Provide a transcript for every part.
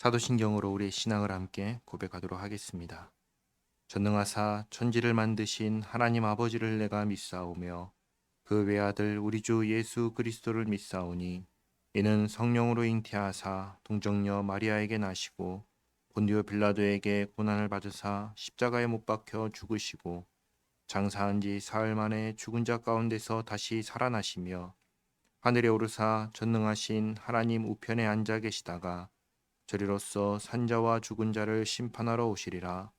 사도신경으로 우리의 신앙을 함께 고백하도록 하겠습니다. 전능하사 천지를 만드신 하나님 아버지를 내가 믿사오며 그 외아들 우리 주 예수 그리스도를 믿사오니 이는 성령으로 잉태하사 동정녀 마리아에게 나시고 본디오 빌라도에게 고난을 받으사 십자가에 못 박혀 죽으시고 장사한 지 사흘 만에 죽은 자 가운데서 다시 살아나시며 하늘에 오르사 전능하신 하나님 우편에 앉아 계시다가 저리로서 산자와 죽은 자를 심판하러 오시리라.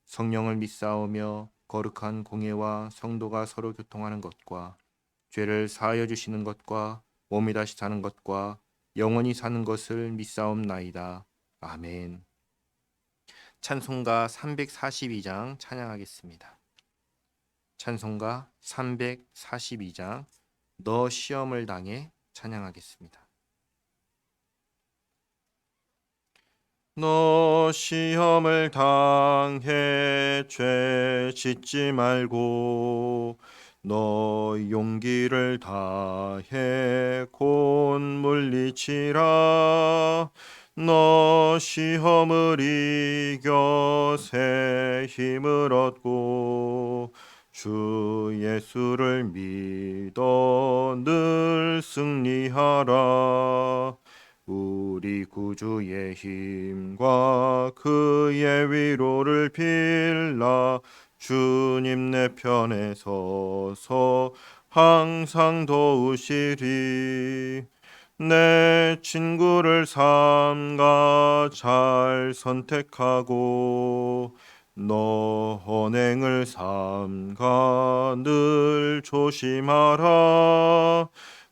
성령을 믿사오며 거룩한 공예와 성도가 서로 교통하는 것과 죄를 사하여 주시는 것과 몸이 다시 사는 것과 영원히 사는 것을 믿사옵나이다. 아멘. 찬송가 342장 찬양하겠습니다. 찬송가 342장 너 시험을 당해 찬양하겠습니다. 너 시험을 당해 죄 짓지 말고 너 용기를 다해 곧 물리치라. 너 시험을 이겨 새 힘을 얻고 주 예수를 믿어 늘 승리하라. 우리 구주의 힘과 그의 위로를 빌라. 주님 내 편에 서서 항상 도우시리. 내 친구를 삼가 잘 선택하고 너 언행을 삼가 늘 조심하라.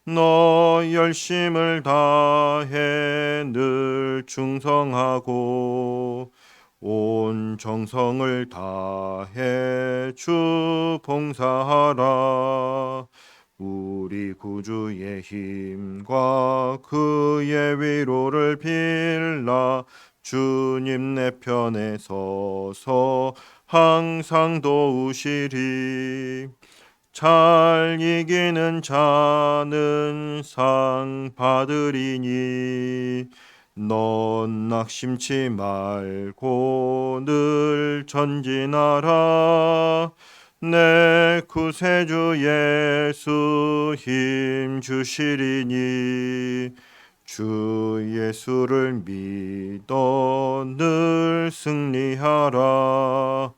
너 열심을 다해 늘 충성하고 온 정성을 다해 주 봉사하라. 우리 구주의 힘과 그의 위로를 빌라. 주님 내 편에 서서 항상 도우시리. 잘 이기는 자는 상 받으리니 넌 낙심치 말고 늘 전진하라. 내 구세주 예수 힘 주시리니 주 예수를 믿어 늘 승리하라.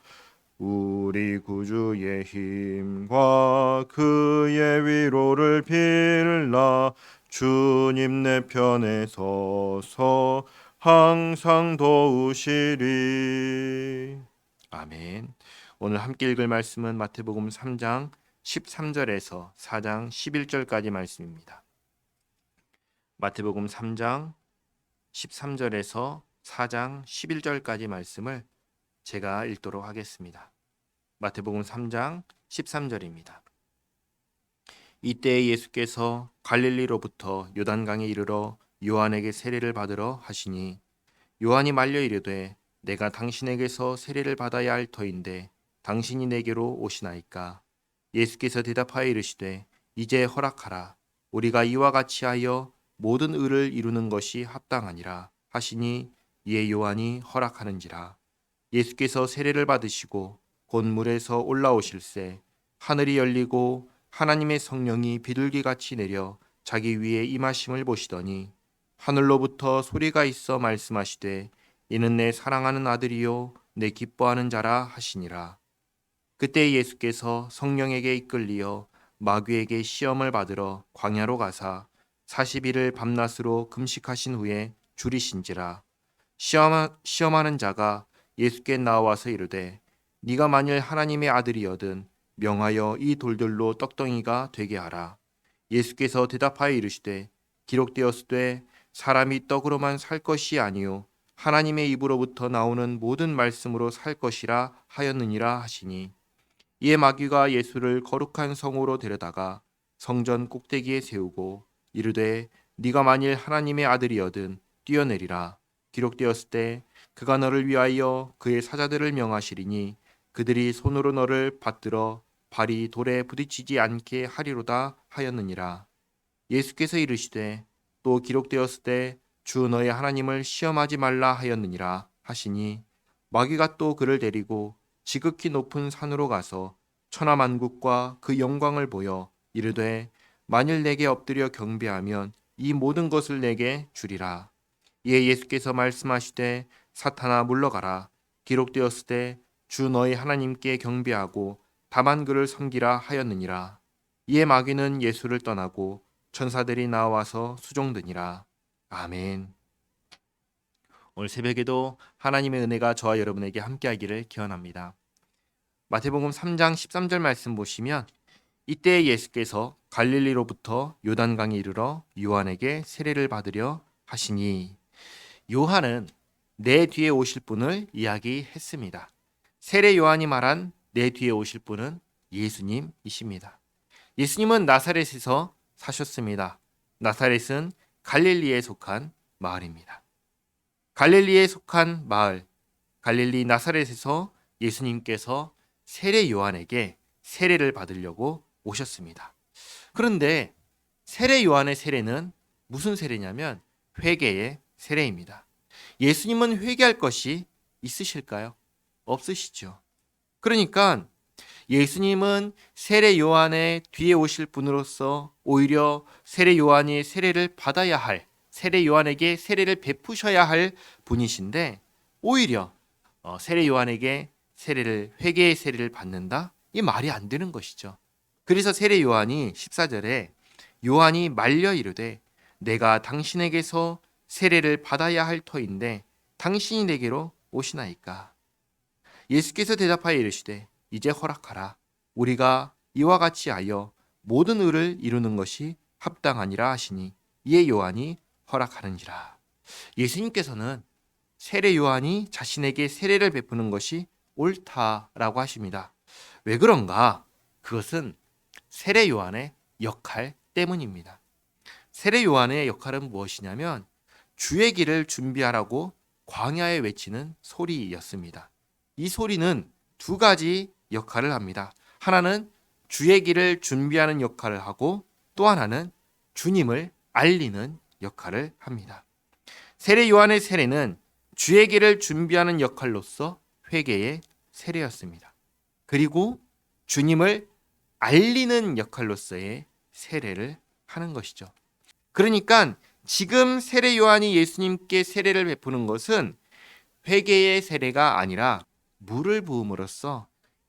우리 구주의 힘과 그의 위로를 빌라. 주님 내 편에 서서 항상 도우시리. 아멘. 오늘 함께 읽을 말씀은 마태복음 3장 13절에서 4장 11절까지 말씀입니다. 마태복음 3장 13절에서 4장 11절까지 말씀을 제가 읽도록 하겠습니다. 마태복음 3장 13절입니다. 이때 예수께서 갈릴리로부터 요단강에 이르러 요한에게 세례를 받으러 하시니 요한이 말려 이르되 내가 당신에게서 세례를 받아야 할 터인데 당신이 내게로 오시나이까. 예수께서 대답하여 이르시되 이제 허락하라. 우리가 이와 같이 하여 모든 의를 이루는 것이 합당하니라 하시니 이에 요한이 허락하는지라. 예수께서 세례를 받으시고 곧 물에서 올라오실새 하늘이 열리고 하나님의 성령이 비둘기같이 내려 자기 위에 임하심을 보시더니 하늘로부터 소리가 있어 말씀하시되 이는 내 사랑하는 아들이요 내 기뻐하는 자라 하시니라. 그때 예수께서 성령에게 이끌리어 마귀에게 시험을 받으러 광야로 가사 40일을 밤낮으로 금식하신 후에 줄이신지라. 시험하는 자가 예수께 나와서 이르되 네가 만일 하나님의 아들이거든 명하여 이 돌들로 떡덩이가 되게 하라. 예수께서 대답하여 이르시되 기록되었으되 사람이 떡으로만 살 것이 아니요 하나님의 입으로부터 나오는 모든 말씀으로 살 것이라 하였느니라 하시니 이에 마귀가 예수를 거룩한 성으로 데려다가 성전 꼭대기에 세우고 이르되 네가 만일 하나님의 아들이거든 뛰어내리라. 기록되었을 때 그가 너를 위하여 그의 사자들을 명하시리니 그들이 손으로 너를 받들어 발이 돌에 부딪히지 않게 하리로다 하였느니라. 예수께서 이르시되 또 기록되었을 때 주 너의 하나님을 시험하지 말라 하였느니라 하시니 마귀가 또 그를 데리고 지극히 높은 산으로 가서 천하만국과 그 영광을 보여 이르되 만일 내게 엎드려 경배하면 이 모든 것을 내게 주리라. 이에 예수께서 말씀하시되 사탄아 물러가라. 기록되었으되 주 너희 하나님께 경배하고 다만 그를 섬기라 하였느니라. 이에 마귀는 예수를 떠나고 천사들이 나와서 수종드니라. 아멘. 오늘 새벽에도 하나님의 은혜가 저와 여러분에게 함께하기를 기원합니다. 마태복음 3장 13절 말씀 보시면 이때 예수께서 갈릴리로부터 요단강에 이르러 요한에게 세례를 받으려 하시니, 요한은 내 뒤에 오실 분을 이야기했습니다. 세례 요한이 말한 내 뒤에 오실 분은 예수님이십니다. 예수님은 나사렛에서 사셨습니다. 나사렛은 갈릴리에 속한 마을입니다. 갈릴리에 속한 마을, 갈릴리 나사렛에서 예수님께서 세례 요한에게 세례를 받으려고 오셨습니다. 그런데 세례 요한의 세례는 무슨 세례냐면 회개의 세례입니다. 예수님은 회개할 것이 있으실까요? 없으시죠. 그러니까 예수님은 세례 요한의 뒤에 오실 분으로서 오히려 세례 요한이 세례를 받아야 할, 세례 요한에게 세례를 베푸셔야 할 분이신데 오히려 세례 요한에게 회개의 세례를 받는다? 이 말이 안 되는 것이죠. 그래서 세례 요한이 14절에 요한이 말려 이르되 내가 당신에게서 세례를 받아야 할 터인데 당신이 내게로 오시나이까. 예수께서 대답하여 이르시되 이제 허락하라. 우리가 이와 같이 하여 모든 의를 이루는 것이 합당하니라 하시니 이에 요한이 허락하는지라. 예수님께서는 세례 요한이 자신에게 세례를 베푸는 것이 옳다라고 하십니다. 왜 그런가? 그것은 세례 요한의 역할 때문입니다. 세례 요한의 역할은 무엇이냐면 주의 길을 준비하라고 광야에 외치는 소리였습니다. 이 소리는 두 가지 역할을 합니다. 하나는 주의 길을 준비하는 역할을 하고 또 하나는 주님을 알리는 역할을 합니다. 세례 요한의 세례는 주의 길을 준비하는 역할로서 회개의 세례였습니다. 그리고 주님을 알리는 역할로서의 세례를 하는 것이죠. 그러니까 지금 세례 요한이 예수님께 세례를 베푸는 것은 회개의 세례가 아니라 물을 부음으로써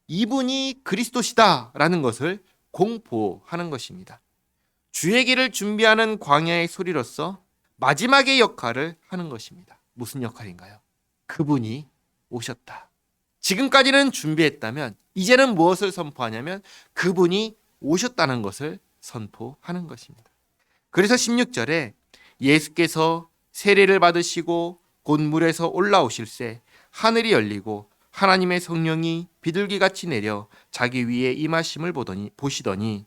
이분이 그리스도시다라는 것을 공포하는 것입니다. 주의 길을 준비하는 광야의 소리로서 마지막의 역할을 하는 것입니다. 무슨 역할인가요? 그분이 오셨다. 지금까지는 준비했다면 이제는 무엇을 선포하냐면 그분이 오셨다는 것을 선포하는 것입니다. 그래서 16절에 예수께서 세례를 받으시고 곧 물에서 올라오실새 하늘이 열리고 하나님의 성령이 비둘기같이 내려 자기 위에 임하심을 보시더니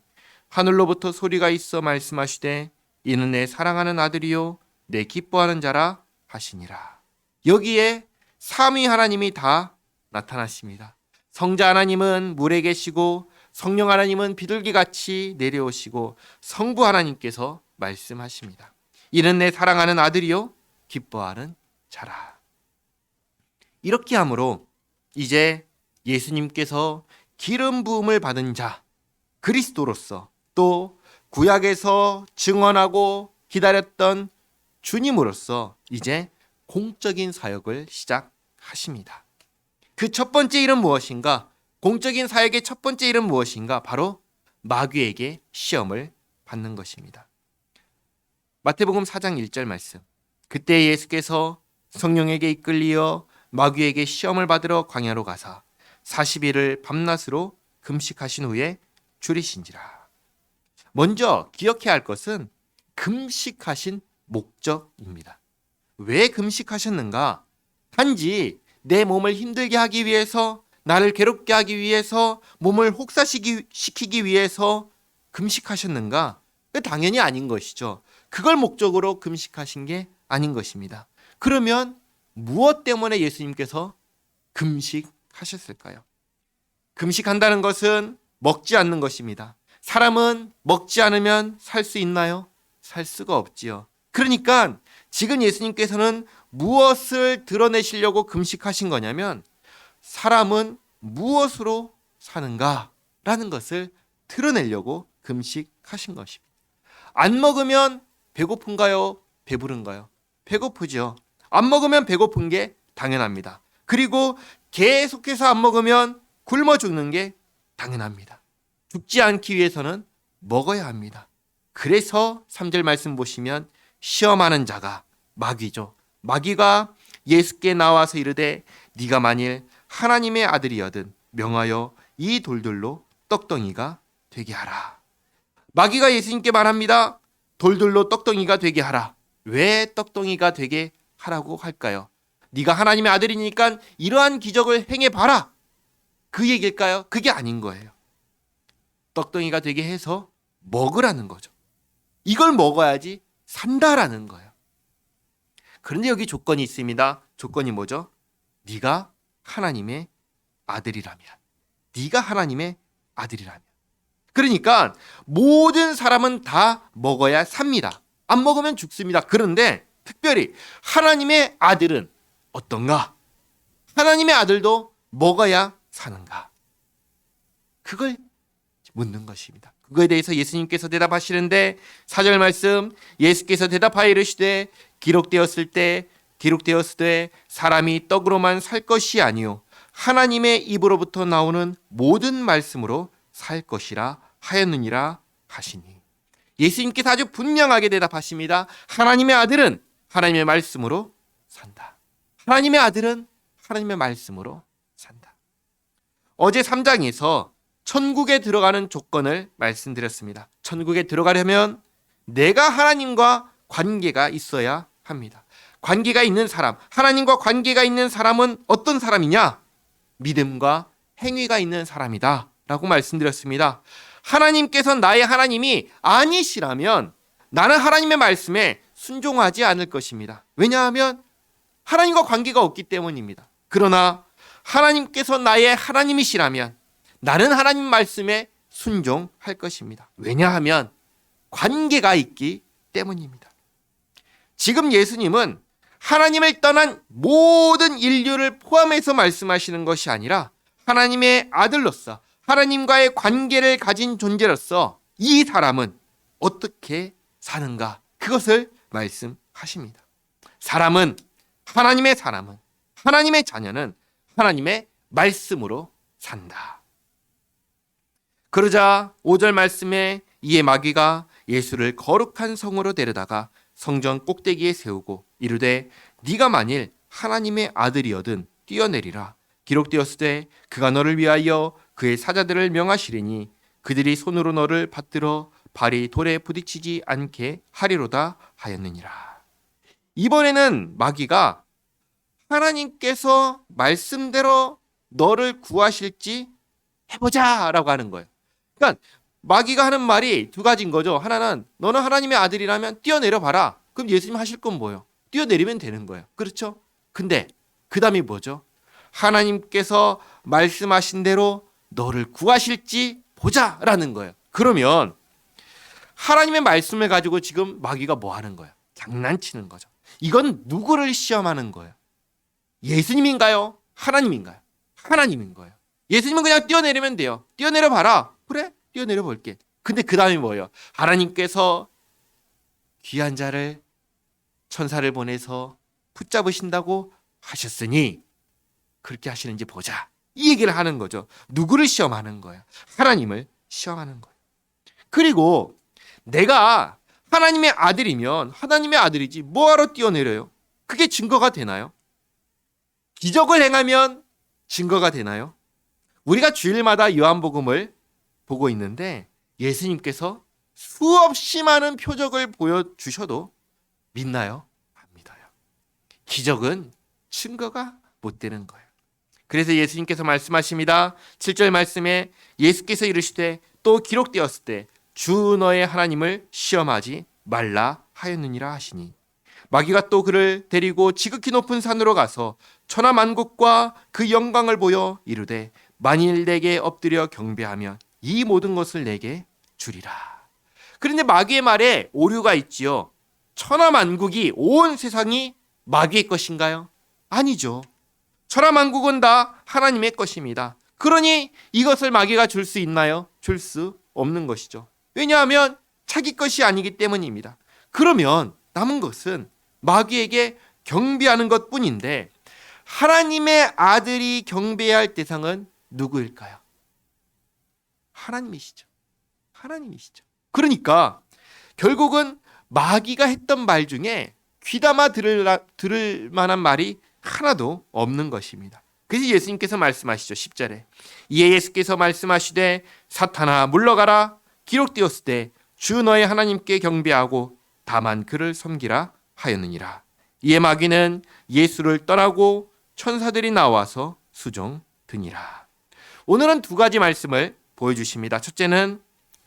하늘로부터 소리가 있어 말씀하시되 이는 내 사랑하는 아들이요 내 기뻐하는 자라 하시니라. 여기에 삼위 하나님이 다 나타나십니다. 성자 하나님은 물에 계시고 성령 하나님은 비둘기같이 내려오시고 성부 하나님께서 말씀하십니다. 이는 내 사랑하는 아들이요 기뻐하는 자라. 이렇게 함으로 이제 예수님께서 기름 부음을 받은 자, 그리스도로서 또 구약에서 증언하고 기다렸던 주님으로서 이제 공적인 사역을 시작하십니다. 그 첫 번째 일은 무엇인가? 공적인 사역의 첫 번째 일은 무엇인가? 바로 마귀에게 시험을 받는 것입니다. 마태복음 4장 1절 말씀. 그때 예수께서 성령에게 이끌리어 마귀에게 시험을 받으러 광야로 가사 40일을 밤낮으로 금식하신 후에 줄이신지라. 먼저 기억해야 할 것은 금식하신 목적입니다. 왜 금식하셨는가? 단지 내 몸을 힘들게 하기 위해서, 나를 괴롭게 하기 위해서, 몸을 혹사시키기 위해서 금식하셨는가? 당연히 아닌 것이죠. 그걸 목적으로 금식하신 게 아닌 것입니다. 그러면 무엇 때문에 예수님께서 금식하셨을까요? 금식한다는 것은 먹지 않는 것입니다. 사람은 먹지 않으면 살 수 있나요? 살 수가 없지요. 그러니까 지금 예수님께서는 무엇을 드러내시려고 금식하신 거냐면 사람은 무엇으로 사는가라는 것을 드러내려고 금식하신 것입니다. 안 먹으면 배고픈가요? 배부른가요? 배고프죠. 안 먹으면 배고픈 게 당연합니다. 그리고 계속해서 안 먹으면 굶어 죽는 게 당연합니다. 죽지 않기 위해서는 먹어야 합니다. 그래서 3절 말씀 보시면 시험하는 자가 마귀죠. 마귀가 예수께 나와서 이르되 네가 만일 하나님의 아들이여든 명하여 이 돌들로 떡덩이가 되게 하라. 마귀가 예수님께 말합니다. 돌들로 떡덩이가 되게 하라. 왜 떡덩이가 되게 하라고 할까요? 네가 하나님의 아들이니까 이러한 기적을 행해봐라. 그 얘기일까요? 그게 아닌 거예요. 떡덩이가 되게 해서 먹으라는 거죠. 이걸 먹어야지 산다라는 거예요. 그런데 여기 조건이 있습니다. 조건이 뭐죠? 네가 하나님의 아들이라면. 네가 하나님의 아들이라면. 그러니까 모든 사람은 다 먹어야 삽니다. 안 먹으면 죽습니다. 그런데 특별히 하나님의 아들은 어떤가? 하나님의 아들도 먹어야 사는가? 그걸 묻는 것입니다. 그거에 대해서 예수님께서 대답하시는데 4절 말씀 예수께서 대답하여 이르시되 기록되었으되 사람이 떡으로만 살 것이 아니요 하나님의 입으로부터 나오는 모든 말씀으로 살 것이라 하였느니라 하시니 예수님께서 아주 분명하게 대답하십니다. 하나님의 아들은 하나님의 말씀으로 산다. 하나님의 아들은 하나님의 말씀으로 산다. 어제 3장에서 천국에 들어가는 조건을 말씀드렸습니다. 천국에 들어가려면 내가 하나님과 관계가 있어야 합니다. 관계가 있는 사람, 하나님과 관계가 있는 사람은 어떤 사람이냐? 믿음과 행위가 있는 사람이다 라고 말씀드렸습니다. 하나님께서 나의 하나님이 아니시라면 나는 하나님의 말씀에 순종하지 않을 것입니다. 왜냐하면 하나님과 관계가 없기 때문입니다. 그러나 하나님께서 나의 하나님이시라면 나는 하나님 말씀에 순종할 것입니다. 왜냐하면 관계가 있기 때문입니다. 지금 예수님은 하나님을 떠난 모든 인류를 포함해서 말씀하시는 것이 아니라 하나님의 아들로서 하나님과의 관계를 가진 존재로서 이 사람은 어떻게 사는가 그것을 말씀하십니다. 하나님의 자녀는 하나님의 말씀으로 산다. 그러자 5절 말씀에 이에 마귀가 예수를 거룩한 성으로 데려다가 성전 꼭대기에 세우고 이르되 네가 만일 하나님의 아들이여든 뛰어내리라. 기록되었으되 그가 너를 위하여 그의 사자들을 명하시리니 그들이 손으로 너를 받들어 발이 돌에 부딪히지 않게 하리로다 하였느니라. 이번에는 마귀가 하나님께서 말씀대로 너를 구하실지 해보자 라고 하는 거예요. 그러니까 마귀가 하는 말이 두 가지인 거죠. 하나는 너는 하나님의 아들이라면 뛰어내려 봐라. 그럼 예수님 하실 건 뭐예요? 뛰어내리면 되는 거예요. 그렇죠? 근데 그 다음이 뭐죠? 하나님께서 말씀하신 대로 너를 구하실지 보자라는 거예요. 그러면 하나님의 말씀을 가지고 지금 마귀가 뭐 하는 거예요? 장난치는 거죠. 이건 누구를 시험하는 거예요? 예수님인가요? 하나님인가요? 하나님인 거예요. 예수님은 그냥 뛰어내리면 돼요. 뛰어내려 봐라. 그래? 뛰어내려 볼게. 근데 그 다음이 뭐예요? 하나님께서 귀한 자를 천사를 보내서 붙잡으신다고 하셨으니 그렇게 하시는지 보자. 이 얘기를 하는 거죠. 누구를 시험하는 거예요? 하나님을 시험하는 거예요. 그리고 내가 하나님의 아들이면 하나님의 아들이지 뭐하러 뛰어내려요? 그게 증거가 되나요? 기적을 행하면 증거가 되나요? 우리가 주일마다 요한복음을 보고 있는데 예수님께서 수없이 많은 표적을 보여주셔도 믿나요? 안 믿어요. 기적은 증거가 못 되는 거예요. 그래서 예수님께서 말씀하십니다. 7절 말씀에 예수께서 이르시되 또 기록되었을 때 주 너의 하나님을 시험하지 말라 하였느니라 하시니 마귀가 또 그를 데리고 지극히 높은 산으로 가서 천하만국과 그 영광을 보여 이르되 만일 내게 엎드려 경배하면 이 모든 것을 내게 주리라. 그런데 마귀의 말에 오류가 있지요. 천하만국이 온 세상이 마귀의 것인가요? 아니죠. 천하만국은 다 하나님의 것입니다. 그러니 이것을 마귀가 줄 수 있나요? 줄 수 없는 것이죠. 왜냐하면 자기 것이 아니기 때문입니다. 그러면 남은 것은 마귀에게 경배하는 것뿐인데 하나님의 아들이 경배해야 할 대상은 누구일까요? 하나님이시죠. 하나님이시죠. 그러니까 결국은 마귀가 했던 말 중에 귀담아 들을 만한 말이 하나도 없는 것입니다. 그래서 예수님께서 말씀하시죠. 10절에 이에 예수께서 말씀하시되 사탄아 물러가라 기록되었으되 주 너의 하나님께 경배하고 다만 그를 섬기라 하였느니라. 이에 마귀는 예수를 떠나고 천사들이 나와서 수종드니라. 오늘은 두 가지 말씀을 보여주십니다. 첫째는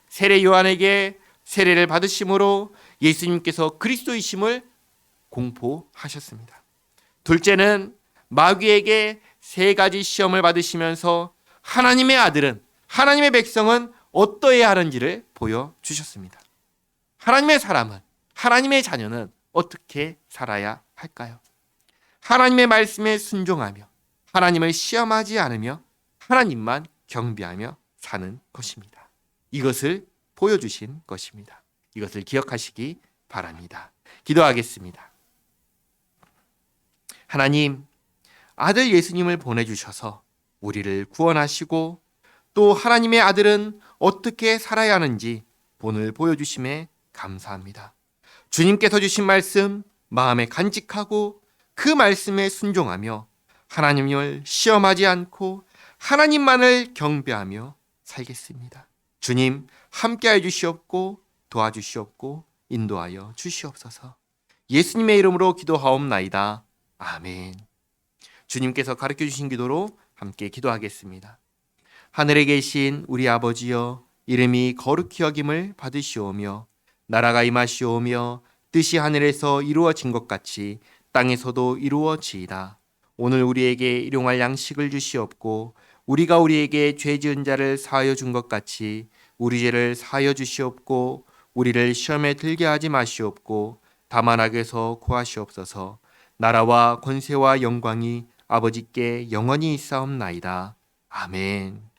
세례 요한에게 세례를 받으심으로 예수님께서 그리스도이심을 공포하셨습니다. 둘째는 마귀에게 세 가지 시험을 받으시면서 하나님의 아들은, 하나님의 백성은 어떠해야 하는지를 보여주셨습니다. 하나님의 사람은, 하나님의 자녀는 어떻게 살아야 할까요? 하나님의 말씀에 순종하며 하나님을 시험하지 않으며 하나님만 경배하며 사는 것입니다. 이것을 보여주신 것입니다. 이것을 기억하시기 바랍니다. 기도하겠습니다. 하나님, 아들 예수님을 보내주셔서 우리를 구원하시고 또 하나님의 아들은 어떻게 살아야 하는지 본을 보여주심에 감사합니다. 주님께서 주신 말씀 마음에 간직하고 그 말씀에 순종하며 하나님을 시험하지 않고 하나님만을 경배하며 살겠습니다. 주님 함께하여 주시옵고 도와주시옵고 인도하여 주시옵소서. 예수님의 이름으로 기도하옵나이다. 아멘. 주님께서 가르쳐 주신 기도로 함께 기도하겠습니다. 하늘에 계신 우리 아버지여, 이름이 거룩히 여김을 받으시오며 나라가 임하시오며 뜻이 하늘에서 이루어진 것 같이 땅에서도 이루어지이다. 오늘 우리에게 일용할 양식을 주시옵고 우리가 우리에게 죄 지은 자를 사하여 준 것 같이 우리 죄를 사하여 주시옵고 우리를 시험에 들게 하지 마시옵고 다만 악에서 구하시옵소서. 나라와 권세와 영광이 아버지께 영원히 있사옵나이다. 아멘.